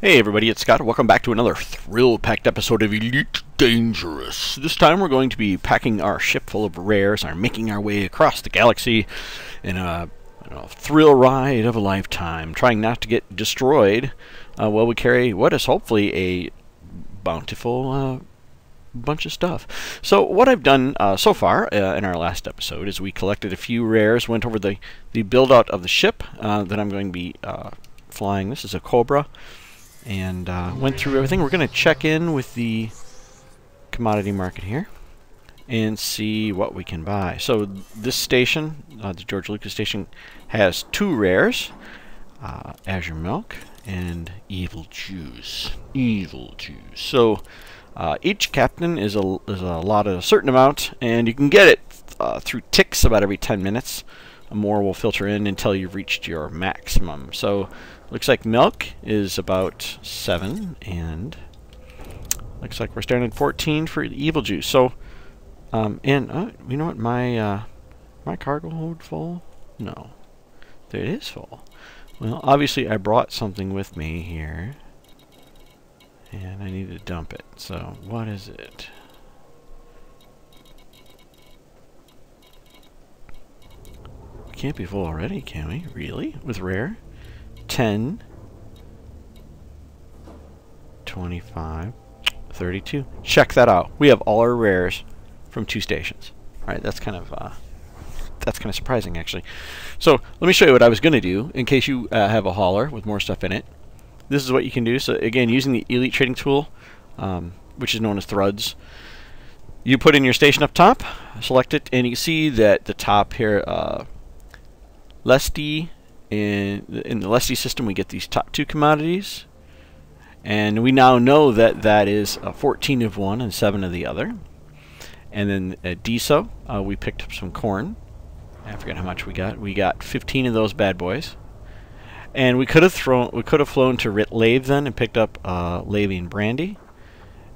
Hey everybody, it's Scott. Welcome back to another thrill-packed episode of Elite Dangerous. This time we're going to be packing our ship full of rares and making our way across the galaxy in a thrill ride of a lifetime, trying not to get destroyed while we carry what is hopefully a bountiful bunch of stuff. So what I've done so far in our last episode is we collected a few rares, went over the build-out of the ship that I'm going to be flying. This is a Cobra. And went through everything. We're going to check in with the commodity market here and see what we can buy. So this station, the George Lucas station, has two rares, Azure Milk and Evil Juice. Evil Juice. So each captain is allotted a certain amount, and you can get it through ticks about every 10 minutes. More will filter in until you've reached your maximum. So looks like milk is about 7, and looks like we're starting at 14 for evil juice. So, you know what? My cargo hold full? No, there it is full. Well, obviously I brought something with me here, and I need to dump it. So what is it? Can't be full already, can we? Really? With rare? 10, 25, 32. Check that out. We have all our rares from 2 stations. All right, that's kind of surprising, actually. So let me show you what I was going to do in case you have a hauler with more stuff in it. This is what you can do. So again, using the Elite Trading Tool, which is known as Thruds, you put in your station up top, select it, and you see that the top here, Lesty. In the Lesty system, we get these top 2 commodities, and we now know that that is 14 of one and 7 of the other. And then at DSO, we picked up some corn. I forget how much we got. We got 15 of those bad boys, and we could have flown to Lave then and picked up Lavian brandy.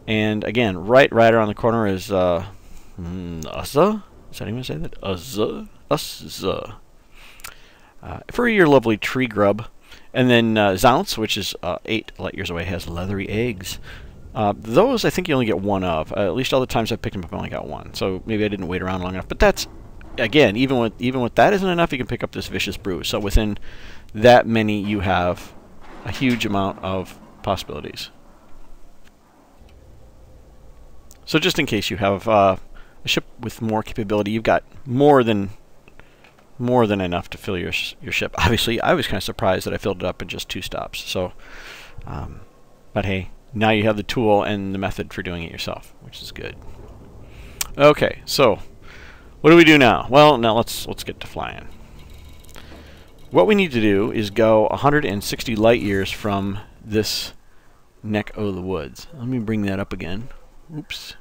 And again, right around the corner is Uzza. Does anyone say that? Uzza. For your lovely tree grub. And then Zounce, which is 8 light years away, has leathery eggs. Those I think you only get 1 of. At least all the times I picked them up, I only got 1. So maybe I didn't wait around long enough. But that's, again, even with that isn't enough, you can pick up this vicious brew. So within that many, you have a huge amount of possibilities. So just in case you have a ship with more capability, you've got more than enough to fill your ship. Obviously, I was kind of surprised that I filled it up in just 2 stops. So, but hey, now you have the tool and the method for doing it yourself, which is good. Okay, so what do we do now? Well, now let's get to flying. What we need to do is go 160 light years from this neck of the woods. Let me bring that up again. Oops.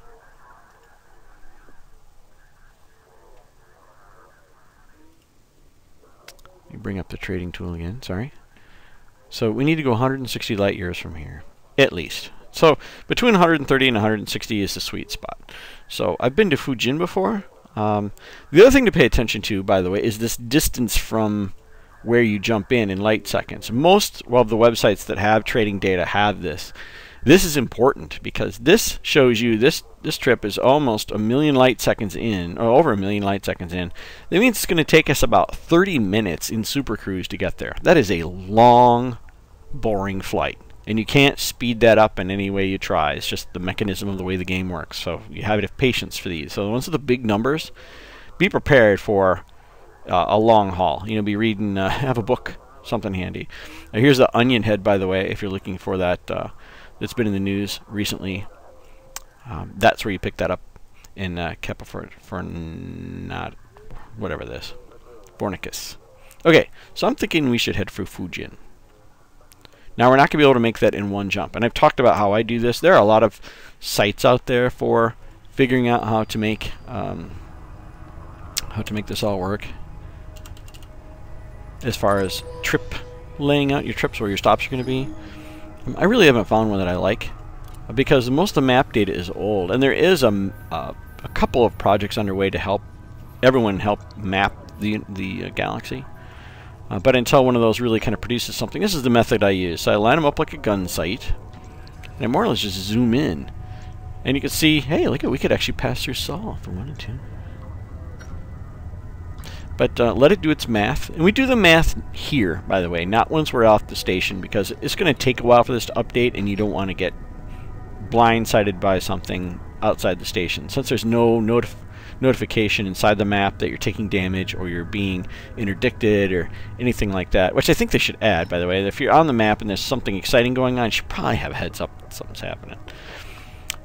Bring up the trading tool again, sorry. So we need to go 160 light years from here, at least. So between 130 and 160 is the sweet spot. So I've been to Fujin before. The other thing to pay attention to, by the way, is this distance from where you jump in light seconds. Most of the websites that have trading data have this. This is important because this shows you this trip is almost 1 million light seconds in, or over 1 million light seconds in. That means it's going to take us about 30 minutes in Super Cruise to get there. That is a long, boring flight, and you can't speed that up in any way you try. It's just the mechanism of the way the game works. So you have to have patience for these. So once the big numbers, be prepared for a long haul. You know, be reading, have a book, something handy. Now, here's the onion head, by the way, if you're looking for that. That's been in the news recently. That's where you pick that up in Kepa for not whatever this Bornicus. Okay, so I'm thinking we should head for Fujin. Now we're not going to be able to make that in one jump, and I've talked about how I do this. There are a lot of sites out there for figuring out how to make this all work. As far as laying out your trips, where your stops are going to be. I really haven't found one that I like because most of the map data is old, and there is a couple of projects underway to help everyone map the galaxy. But until one of those really kind of produces something, this is the method I use. So I line them up like a gun sight, and I more or less just zoom in. And you can see, hey, look, we could actually pass through Saul if we wanted to. But let it do its math. And we do the math here, by the way, not once we're off the station, because it's going to take a while for this to update, and you don't want to get blindsided by something outside the station. Since there's no notification inside the map that you're taking damage or you're being interdicted or anything like that, which I think they should add, by the way. If you're on the map and there's something exciting going on, you should probably have a heads up that something's happening.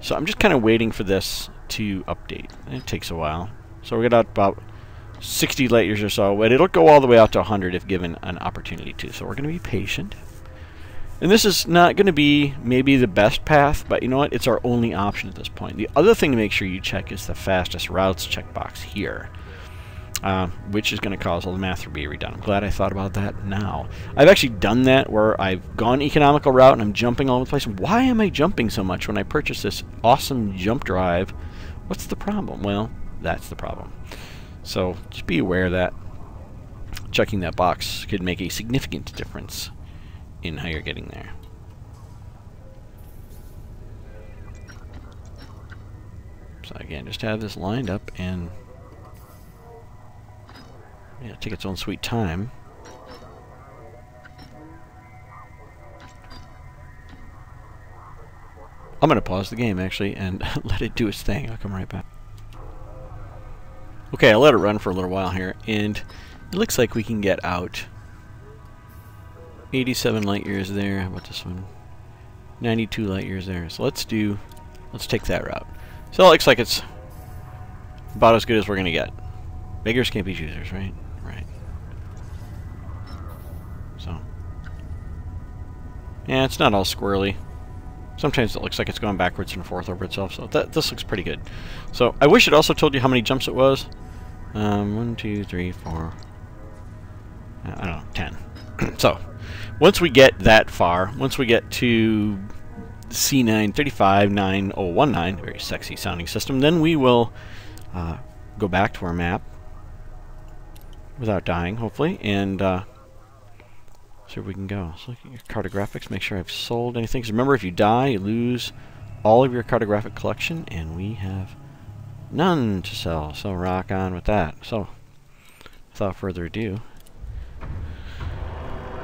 So I'm just kind of waiting for this to update. It takes a while. So we're at about 60 light years or so, but it'll go all the way out to 100 if given an opportunity to. So we're going to be patient. And this is not going to be maybe the best path, but you know what? It's our only option at this point. The other thing to make sure you check is the fastest routes checkbox here, which is going to cause all the math to be redone. I'm glad I thought about that now. I've actually done that where I've gone economical route and I'm jumping all over the place. Why am I jumping so much when I purchase this awesome jump drive? What's the problem? Well, that's the problem. So just be aware of that. Checking that box could make a significant difference in how you're getting there. So again, just have this lined up and yeah, take its own sweet time. I'm going to pause the game actually and let it do its thing. I'll come right back. Okay, I let it run for a little while here, and it looks like we can get out 87 light years there. How about this one? 92 light years there. So let's take that route. So it looks like it's about as good as we're going to get. Beggars can't be choosers, right? Right. So, yeah, it's not all squirrely. Sometimes it looks like it's going backwards and forth over itself, so this looks pretty good. So I wish it also told you how many jumps it was. 1, 2, 3, 4, I don't know, 10. So once we get that far, once we get to C9359019, very sexy sounding system, then we will go back to our map without dying, hopefully, and see where we can go. So look at your cartographics, make sure I've sold anything. Because remember, if you die, you lose all of your cartographic collection, and we have none to sell. So rock on with that. So without further ado,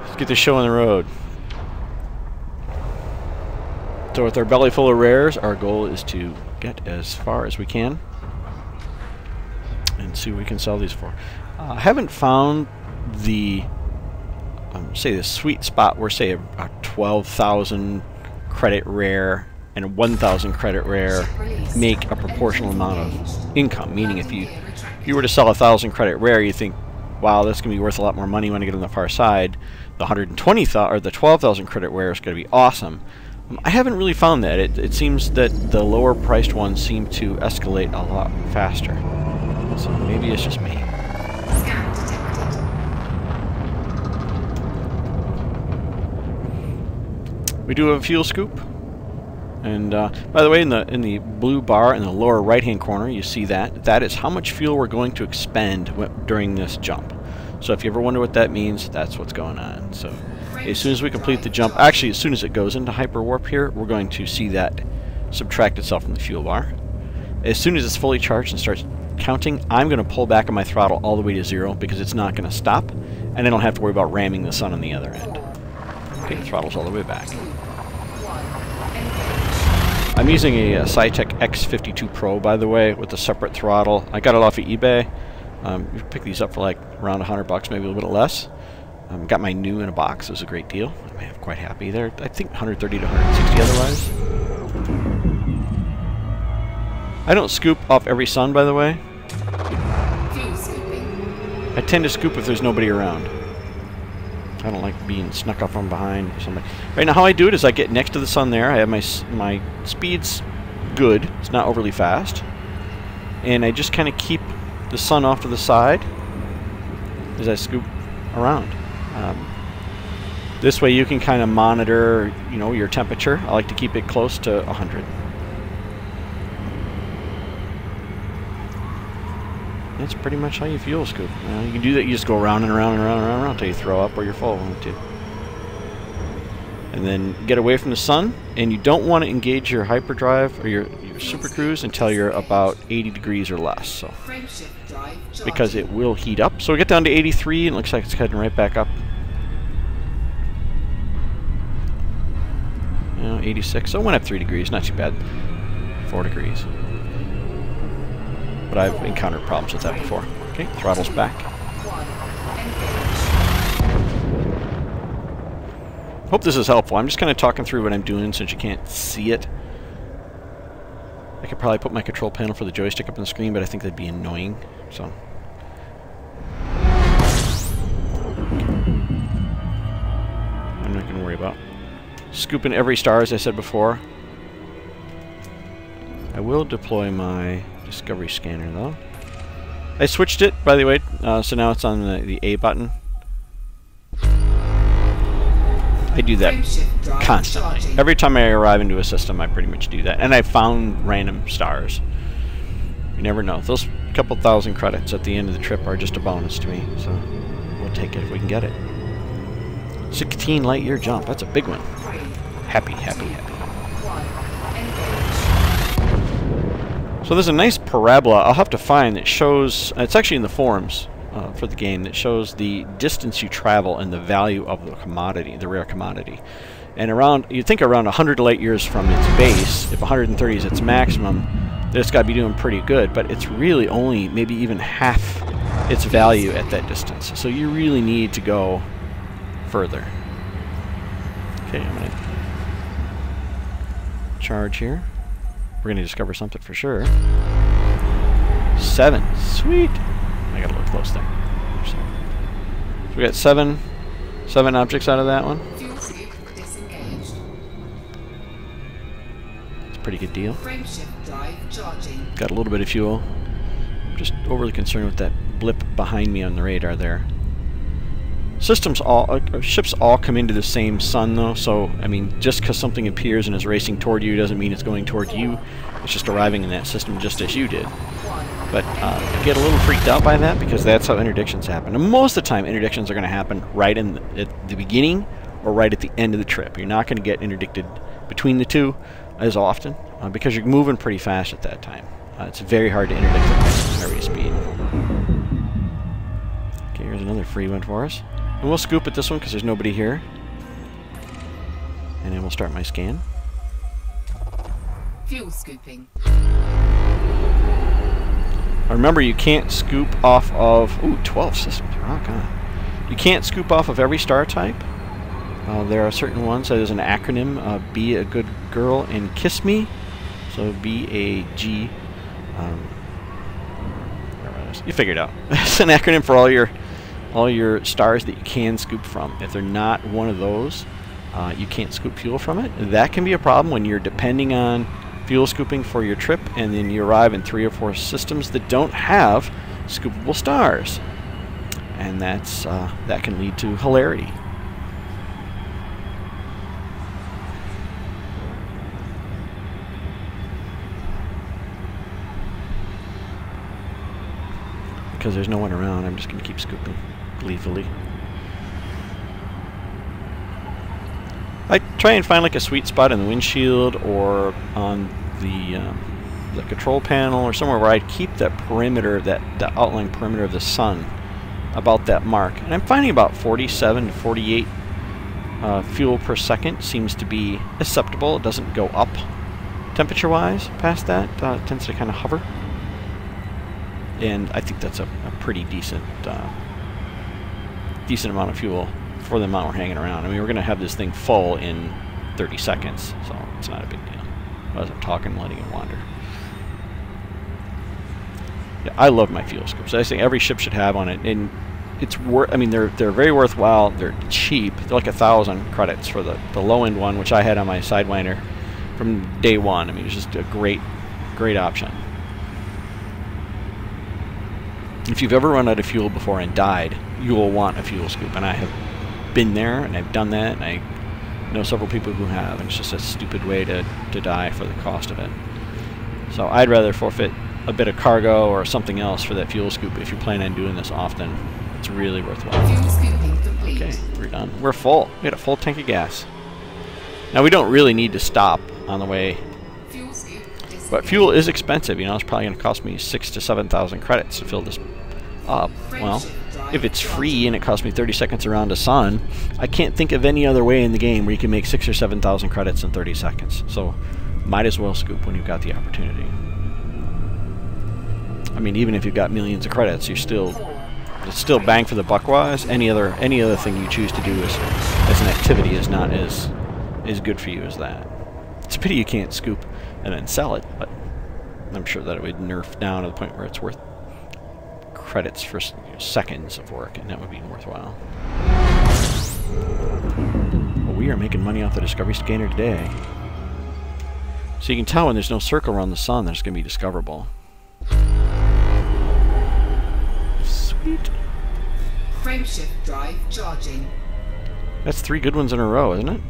let's get this show on the road. So with our belly full of rares, our goal is to get as far as we can and see what we can sell these for. I haven't found the say the sweet spot where, say, a 12,000 credit rare and a 1,000 credit rare make a proportional amount of income. Meaning, if you were to sell 1,000 credit rare, you think, wow, that's going to be worth a lot more money when I get on the far side. The 120,000 or the 12,000 credit rare is going to be awesome. I haven't really found that. It seems that the lower priced ones seem to escalate a lot faster. So maybe it's just me. We do have a fuel scoop, and by the way, in the blue bar in the lower right-hand corner, you see that is how much fuel we're going to expend during this jump. So if you ever wonder what that means, that's what's going on. So as soon as we complete the jump, actually as soon as it goes into hyper warp here, we're going to see that subtract itself from the fuel bar. As soon as it's fully charged and starts counting, I'm going to pull back on my throttle all the way to 0 because it's not going to stop, and I don't have to worry about ramming the sun on the other end. Okay, the throttle's all the way back. I'm using a Cytec X52 Pro, by the way, with a separate throttle. I got it off of eBay. You pick these up for like around $100, maybe a little bit less. Got my new in a box. It was a great deal. I'm quite happy. They're, I think, 130 to 160 otherwise. I don't scoop off every sun, by the way. I tend to scoop if there's nobody around. I don't like being snuck up from behind or something. Right now, how I do it is I get next to the sun there. I have my speed's good. It's not overly fast. And I just kind of keep the sun off to the side as I scoop around. This way you can kind of monitor, you know, your temperature. I like to keep it close to 100. That's pretty much how you fuel scoop. You can do that. You just go around and around and around and around until you throw up or you're full. And then get away from the sun. And you don't want to engage your hyperdrive or your super cruise until you're about 80 degrees or less. So, because it will heat up. So we get down to 83 and it looks like it's heading right back up. 86. So it went up 3 degrees. Not too bad. 4 degrees. But I've encountered problems with that before. Okay, throttle's back. Hope this is helpful. I'm just kind of talking through what I'm doing since you can't see it. I could probably put my control panel for the joystick up on the screen, but I think that'd be annoying. So. I'm not going to worry about scooping every star, as I said before. I will deploy my Discovery scanner, though. I switched it, by the way, so now it's on the A button. I do that constantly. Every time I arrive into a system, I pretty much do that. And I found random stars. You never know. Those couple thousand credits at the end of the trip are just a bonus to me, so we'll take it if we can get it. 16 light-year jump. That's a big one. Happy, happy, happy. So there's a nice parabola I'll have to find that shows, it's actually in the forums for the game, that shows the distance you travel and the value of the commodity, the rare commodity. And around, you'd think around 100 light years from its base, if 130 is its maximum, then it's got to be doing pretty good, but it's really only maybe even half its value at that distance. So you really need to go further. Okay, I'm going to charge here. We're going to discover something for sure. 7. Sweet. I got a little close there. So we got seven objects out of that one. It's a pretty good deal. Got a little bit of fuel. I'm just overly concerned with that blip behind me on the radar there. Ships all come into the same sun, though, so, I mean, just because something appears and is racing toward you doesn't mean it's going toward you. It's just arriving in that system just as you did. But I get a little freaked out by that because that's how interdictions happen. And most of the time, interdictions are going to happen right at the beginning or right at the end of the trip. You're not going to get interdicted between the two as often because you're moving pretty fast at that time. It's very hard to interdict at high rate of speed. Okay, here's another free one for us. And we'll scoop at this one because there's nobody here. And then we'll start my scan. Fuel scooping. Remember, you can't scoop off of... Ooh, 12 systems. Oh, God. You can't scoop off of every star type. There are certain ones. So there's an acronym, Be a Good Girl and Kiss Me. So B-A-G... you figured it out. It's an acronym for all your stars that you can scoop from. If they're not one of those, you can't scoop fuel from it. That can be a problem when you're depending on fuel scooping for your trip, and then you arrive in 3 or 4 systems that don't have scoopable stars, and that can lead to hilarity. Because there's no one around, I'm just going to keep scooping gleefully. I try and find like a sweet spot in the windshield or on the control panel or somewhere where I keep that perimeter, the outline perimeter of the sun about that mark. And I'm finding about 47 to 48 fuel per second seems to be acceptable. It doesn't go up temperature-wise past that. It tends to kind of hover. And I think that's a pretty decent amount of fuel for the amount we're hanging around. I mean, we're going to have this thing full in 30 seconds, so it's not a big deal. As I'm talking, letting it wander. Yeah, I love my fuel scoops. I think every ship should have on it, and it's I mean, they're very worthwhile. They're cheap. They're like 1,000 credits for the low-end one, which I had on my Sidewinder from day one. I mean, it's just a great option. If you've ever run out of fuel before and died, you will want a fuel scoop, and I have been there, and I've done that, and I know several people who have, and it's just a stupid way to die for the cost of it. So I'd rather forfeit a bit of cargo or something else for that fuel scoop if you plan on doing this often. It's really worthwhile. Fuel scooping complete. Okay, we're done. We're full. We had a full tank of gas. Now we don't really need to stop on the way, Fuel scoop but fuel is expensive. You know, it's probably going to cost me 6,000 to 7,000 credits to fill this up. Well, if it's free and it costs me 30 seconds around the sun, I can't think of any other way in the game where you can make 6,000 or 7,000 credits in 30 seconds. So, might as well scoop when you've got the opportunity. I mean, even if you've got millions of credits, it's still bang for the buck wise. Any other thing you choose to do as an activity is not as good for you as that. It's a pity you can't scoop and then sell it, but I'm sure that it would nerf down to the point where it's worth credits for seconds of work, and that would be worthwhile. Well, we are making money off the discovery scanner today. So you can tell when there's no circle around the sun that it's going to be discoverable. Sweet. Frameshift drive charging. That's 3 good ones in a row, isn't it?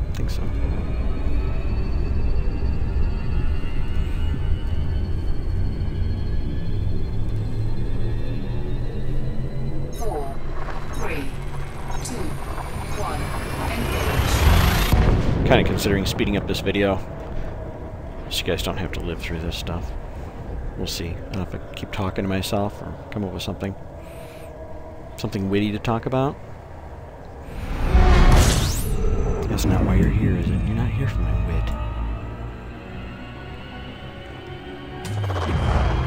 I think so. Kind of considering speeding up this video, so you guys don't have to live through this stuff. We'll see. I don't know if I keep talking to myself or come up with something witty to talk about. That's not why you're here, is it? You're not here for my wit.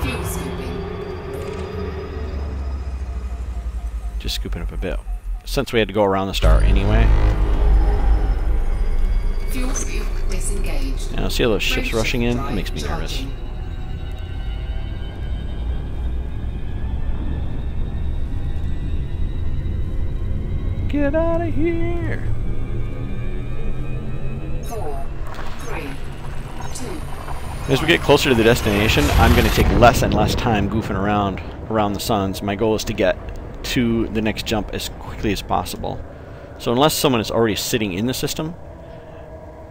Fuel scooping. Just scooping up a bit. Since we had to go around the star anyway. Fuel scoop disengaged. Now, see all those ships rushing in? It makes me nervous. Get out of here! 4, 3, 2. As we get closer to the destination, I'm going to take less and less time goofing around the suns. My goal is to get to the next jump as quickly as possible. So unless someone is already sitting in the system,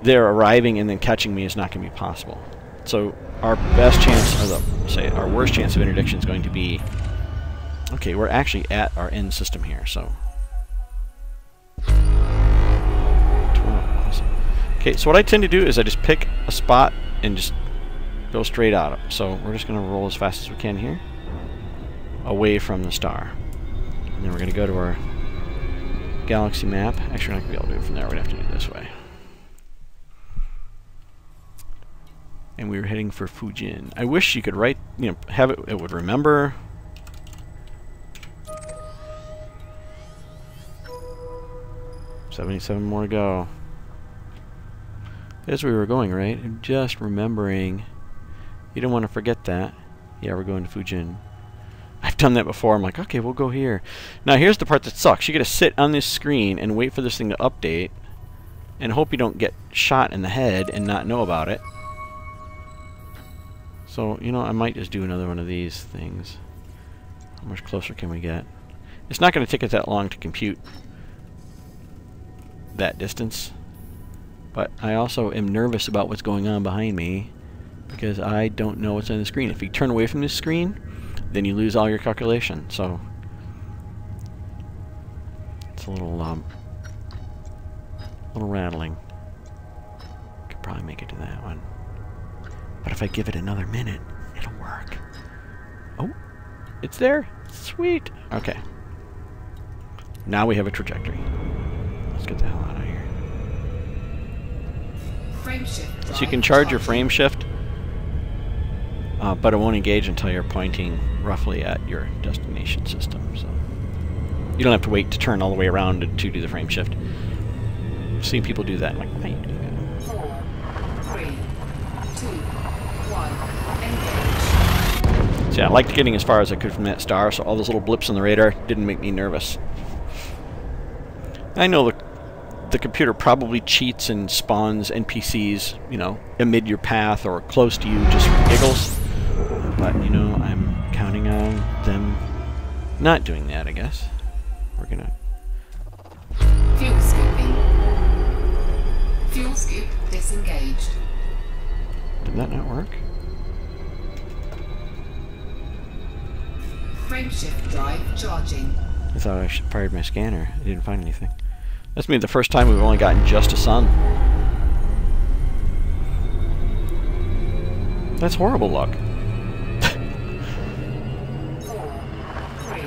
their arriving and then catching me is not going to be possible. So our best chance, or our worst chance of interdiction is going to be, okay, we're actually at our end system here, so. Awesome. Okay, so what I tend to do is I just pick a spot and just go straight out of it. So we're just going to roll as fast as we can here, away from the star. And then we're going to go to our galaxy map. Actually, we're not going to be able to do it from there. We're going to have to do it this way. And we were heading for Fujin. I wish you could write, have it would remember. $77 more to go. As we were going, right? I'm just remembering. You don't want to forget that. Yeah, we're going to Fujin. I've done that before. I'm like, okay, we'll go here. Now, here's the part that sucks. You got to sit on this screen and wait for this thing to update and hope you don't get shot in the head and not know about it. So, I might just do another one of these things. How much closer can we get? It's not going to take us that long to compute that distance. But I also am nervous about what's going on behind me because I don't know what's on the screen. If you turn away from this screen, then you lose all your calculation. So, it's a little rattling. Could probably make it to that one. But if I give it another minute, it'll work. Oh, it's there. Sweet. Okay. Now we have a trajectory. Let's get the hell out of here. So you can charge your frame shift, but it won't engage until you're pointing roughly at your destination system. So you don't have to wait to turn all the way around to do the frame shift. I've seen people do that. I'm like, why are you doing that? 4, 3, 2, 1. Engage. So yeah, I liked getting as far as I could from that star, so all those little blips on the radar didn't make me nervous. I know the computer probably cheats and spawns NPCs, amid your path or close to you just for giggles. But, I'm counting on them not doing that, I guess. We're gonna... Fuel scooping. Fuel scoop disengaged. Did that not work? Frameshift drive charging. I thought I fired my scanner. I didn't find anything. That's maybe the first time we've only gotten just a sun. That's horrible luck. 4, 3, 2.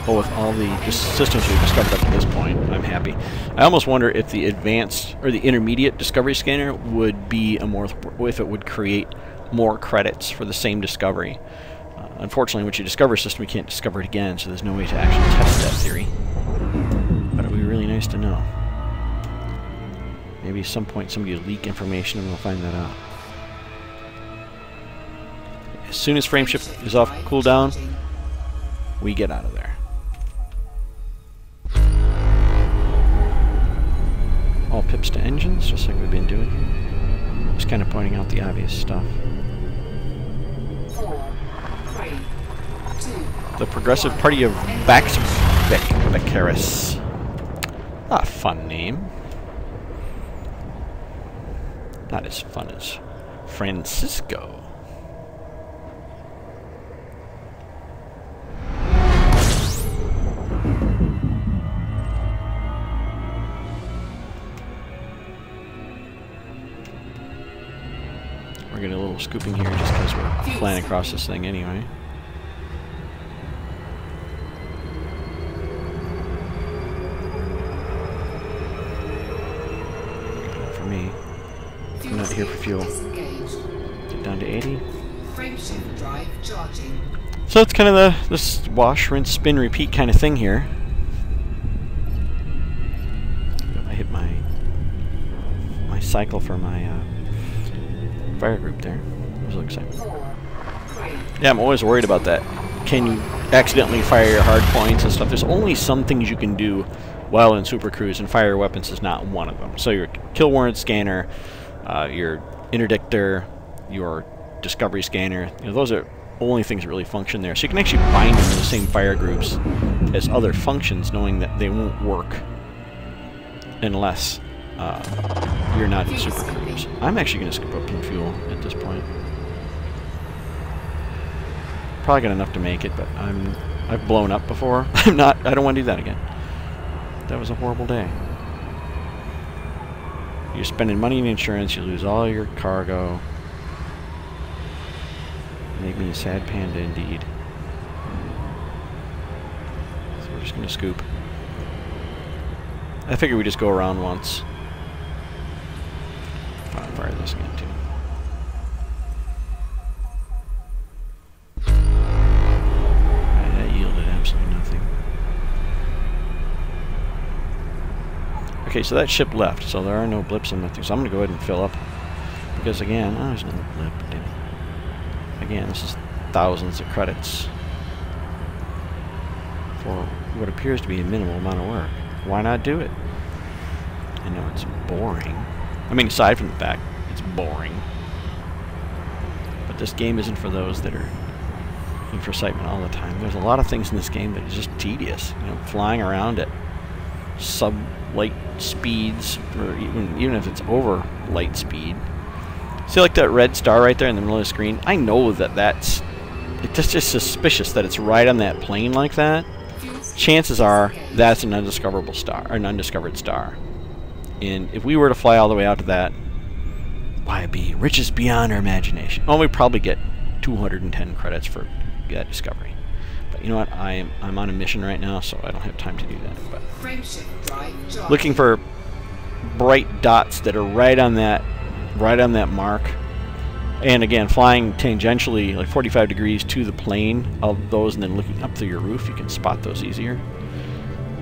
Well, with all the systems we've discovered up to this point, I'm happy. I almost wonder if the advanced or the intermediate discovery scanner would be a more, if it would create more credits for the same discovery. Unfortunately, once you discover a system, you can't discover it again, so there's no way to actually test that theory. But it would be really nice to know. Maybe at some point somebody will leak information and we'll find that out. As soon as frameshift is off cooldown, we get out of there. All pips to engines, just like we've been doing. Just kind of pointing out the obvious stuff. 4, 3, 2. The Progressive Party of Baccaris. A fun name. Not as fun as Francisco. We're getting a little scooping here just because we're flying across this thing anyway. For me, I'm not here for fuel. Get down to 80. Frameshift drive charging. So it's kind of this wash, rinse, spin, repeat kind of thing here. I hit my cycle for my fire group there. It was exciting. 4, 3. Yeah, I'm always worried about that. Can you accidentally fire your hard points and stuff? There's only some things you can do while in Super Cruise, and fire weapons is not one of them. So your kill warrant scanner, your interdictor, your discovery scanner, you know, those are only things that really function there. So you can actually bind them to the same fire groups as other functions, knowing that they won't work unless you're not in Super Cruise. I'm actually going to scoop up some fuel at this point. Probably got enough to make it, but I've blown up before. I don't want to do that again. That was a horrible day. You're spending money in insurance, you lose all your cargo. Make me a sad panda indeed. So we're just going to scoop. I figure we just go around once. I'll fire this again too. That yielded absolutely nothing. Okay, so that ship left, so there are no blips in nothing. So I'm going to go ahead and fill up. Because again, oh, there's another blip. Damn it. Again, this is thousands of credits for what appears to be a minimal amount of work. Why not do it? I know it's boring. I mean, aside from the fact it's boring. But this game isn't for those that are looking for excitement all the time. There's a lot of things in this game that are just tedious. You know, flying around at sub-light speeds, or even if it's over light speed. See, like that red star right there in the middle of the screen? I know that it's just suspicious that it's right on that plane like that. Chances are that's an undiscoverable star, or an undiscovered star. And if we were to fly all the way out to that, why, it'd be riches beyond our imagination. Oh, we'd probably get 210 credits for that discovery. But you know what? I'm on a mission right now, so I don't have time to do that. But looking for bright dots that are right on that mark, and again, flying tangentially like 45 degrees to the plane of those, and then looking up through your roof, you can spot those easier.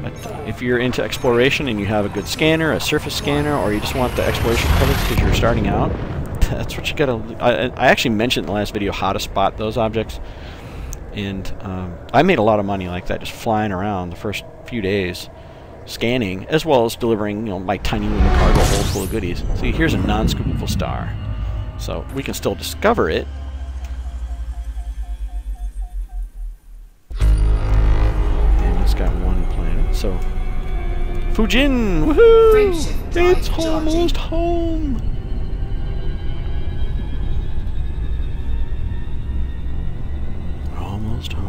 But if you're into exploration and you have a good scanner, a surface scanner, or you just want the exploration credits because you're starting out, that's what you gotta. I actually mentioned in the last video how to spot those objects, and I made a lot of money like that, just flying around the first few days, scanning, as well as delivering, you know, my tiny little cargo hold full of goodies. See, here's a non-scoopable star, so we can still discover it. And it's got one planet, so Fujin, woohoo! It's almost home. Almost home.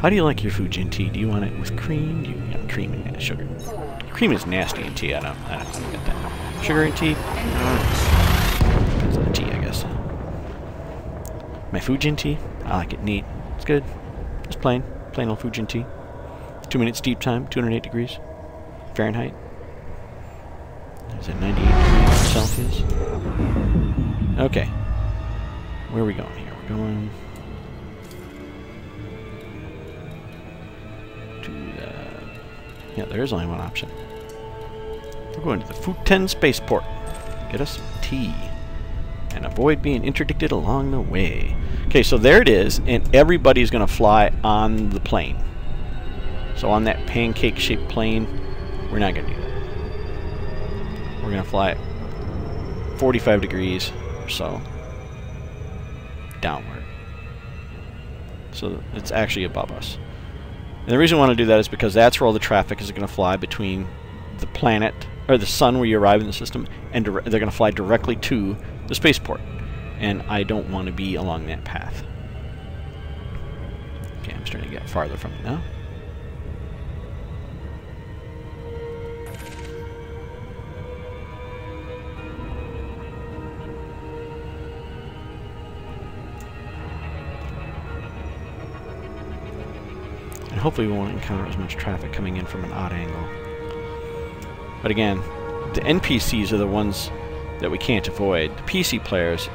How do you like your Fujin tea? Do you want it with cream? Do you want cream and sugar? Cream is nasty in tea. I don't get that. Sugar in tea? Depends on the tea, I guess. My Fujin tea? I like it neat. It's good. Just plain old Fujin tea. 2 minutes steep time, 208 degrees Fahrenheit. Is it 98 degrees Celsius? Okay. Where are we going here? We're going to the... Yeah, there is only one option. We're going to the Futen spaceport. Get us some tea. And avoid being interdicted along the way. Okay, so there it is, and everybody's going to fly on the plane. So on that pancake-shaped plane, we're not going to do that. We're going to fly at 45 degrees or so downward. So it's actually above us. And the reason we want to do that is because that's where all the traffic is going to fly between the planet, or the sun where you arrive in the system, and they're going to fly directly to the spaceport. And I don't want to be along that path. Okay, I'm starting to get farther from it now. And hopefully we won't encounter as much traffic coming in from an odd angle. But again, the NPCs are the ones that we can't avoid. The PC players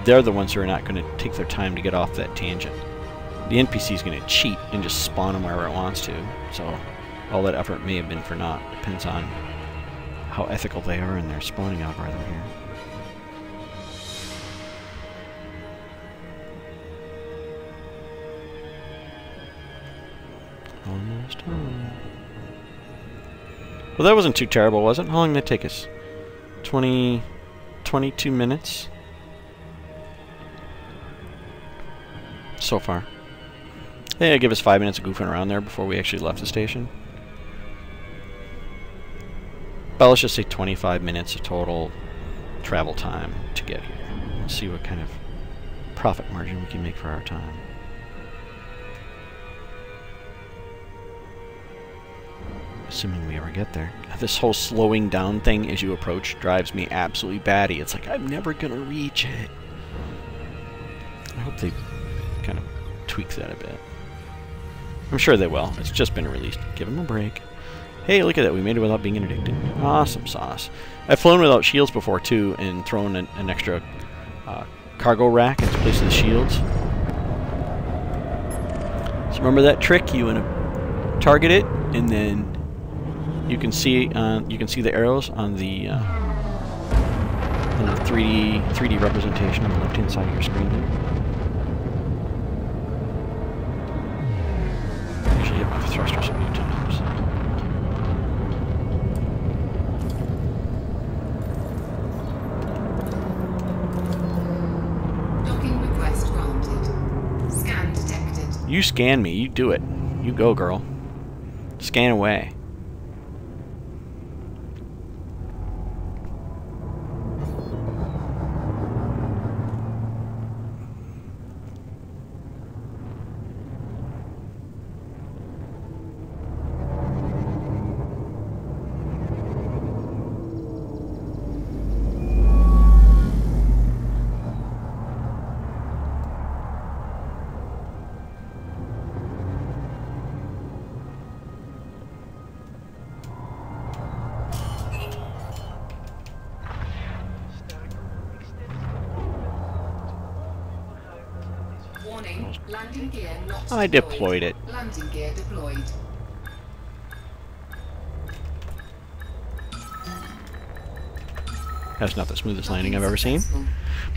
they're the ones who are not going to take their time to get off that tangent. The NPC is going to cheat and just spawn them wherever it wants to. So all that effort may have been for naught. Depends on how ethical they are in their spawning algorithm here. Almost home. Well, that wasn't too terrible, was it? How long did that take us? 22 minutes so far. Yeah, give us 5 minutes of goofing around there before we actually left the station. But let's just say 25 minutes of total travel time to get here. We'll see what kind of profit margin we can make for our time. Assuming we ever get there. This whole slowing down thing as you approach drives me absolutely batty. It's like, I'm never gonna reach it. I hope they kind of tweak that a bit. I'm sure they will. It's just been released. Give them a break. Hey, look at that. We made it without being interdicted. Awesome sauce. I've flown without shields before, too, and thrown an extra cargo rack into place of the shields. So remember that trick? You want to target it, and then you can see the arrows on the 3D representation on the left-hand side of your screen there. Actually hit my thrusters a few times. Docking request granted. Scan detected. You scan me. You do it. You go, girl. Scan away. Warning, landing gear not I deployed it. Landing gear deployed. That's not the smoothest landing I've ever seen.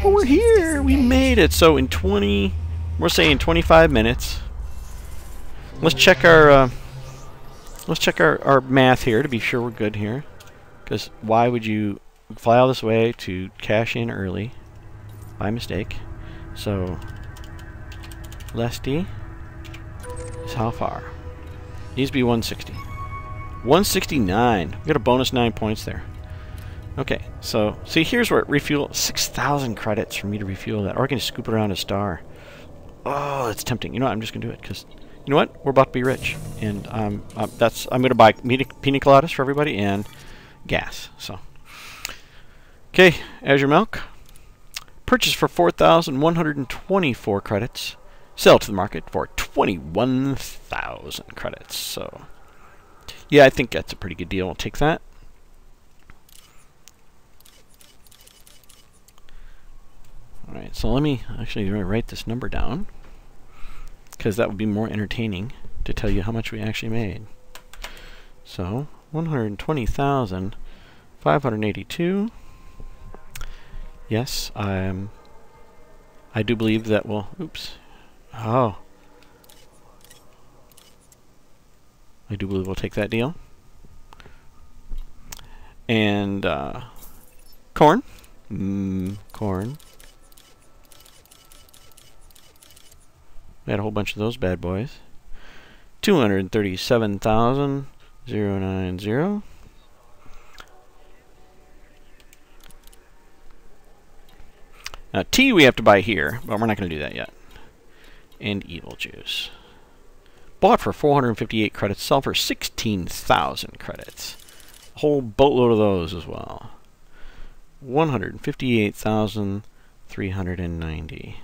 But we're here! We made it! So in we're saying 25 minutes. Let's check our math here to be sure we're good here. Because why would you fly all this way to cash in early by mistake? So less D is how far? Needs to be 160. 169. We got a bonus 9 points there. Okay, so see, here's where it refuel 6,000 credits for me to refuel that, or I can just scoop it around a star. Oh, it's tempting. You know what? I'm just gonna do it because you know what? We're about to be rich, and I'm going to buy pina coladas for everybody and gas. So, okay, Azure Milk. Purchase for 4,124 credits. Sell to the market for 21,000 credits. So, yeah, I think that's a pretty good deal. We'll take that. All right, so let me actually write this number down, because that would be more entertaining to tell you how much we actually made. So 120,582. Yes, I do believe that will. Oops. Oh. I do believe we'll take that deal. And corn. Corn. We had a whole bunch of those bad boys. 237,090. Now tea we have to buy here, but we're not going to do that yet. And evil juice. Bought for 458 credits, sell for 16,000 credits. A whole boatload of those as well. 158,390.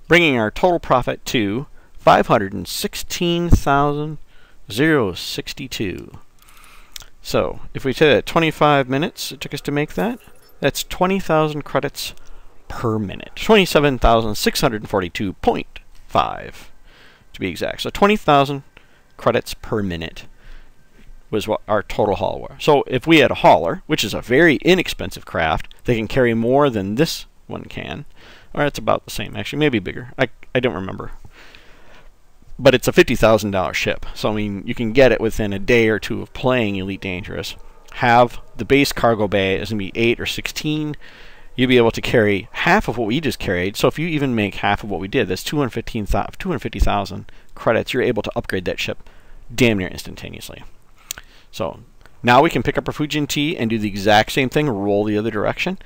Bringing our total profit to 516,062. So, if we say that 25 minutes it took us to make that, that's 20,000 credits per minute. 27,642.5 to be exact. So 20,000 credits per minute was what our total haul was. So if we had a hauler, which is a very inexpensive craft, they can carry more than this one can. Or it's about the same, actually, maybe bigger. I don't remember. But it's a $50,000 ship. So, I mean, you can get it within a day or two of playing Elite Dangerous. Have the base cargo bay is going to be 8 or 16. You'll be able to carry half of what we just carried. So if you even make half of what we did, that's 250,000 credits. You're able to upgrade that ship damn near instantaneously. So now we can pick up our Fujian tea and do the exact same thing, roll the other direction,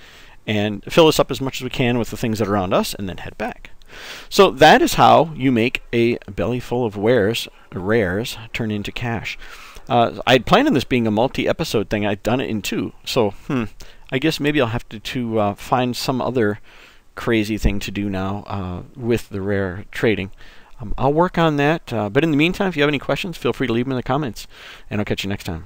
and fill this up as much as we can with the things that are around us, and then head back. So that is how you make a belly full of rares turn into cash. I'd planned on this being a multi-episode thing. I'd done it in 2. So, I guess maybe I'll have to find some other crazy thing to do now with the rare trading. I'll work on that. But in the meantime, if you have any questions, feel free to leave them in the comments, and I'll catch you next time.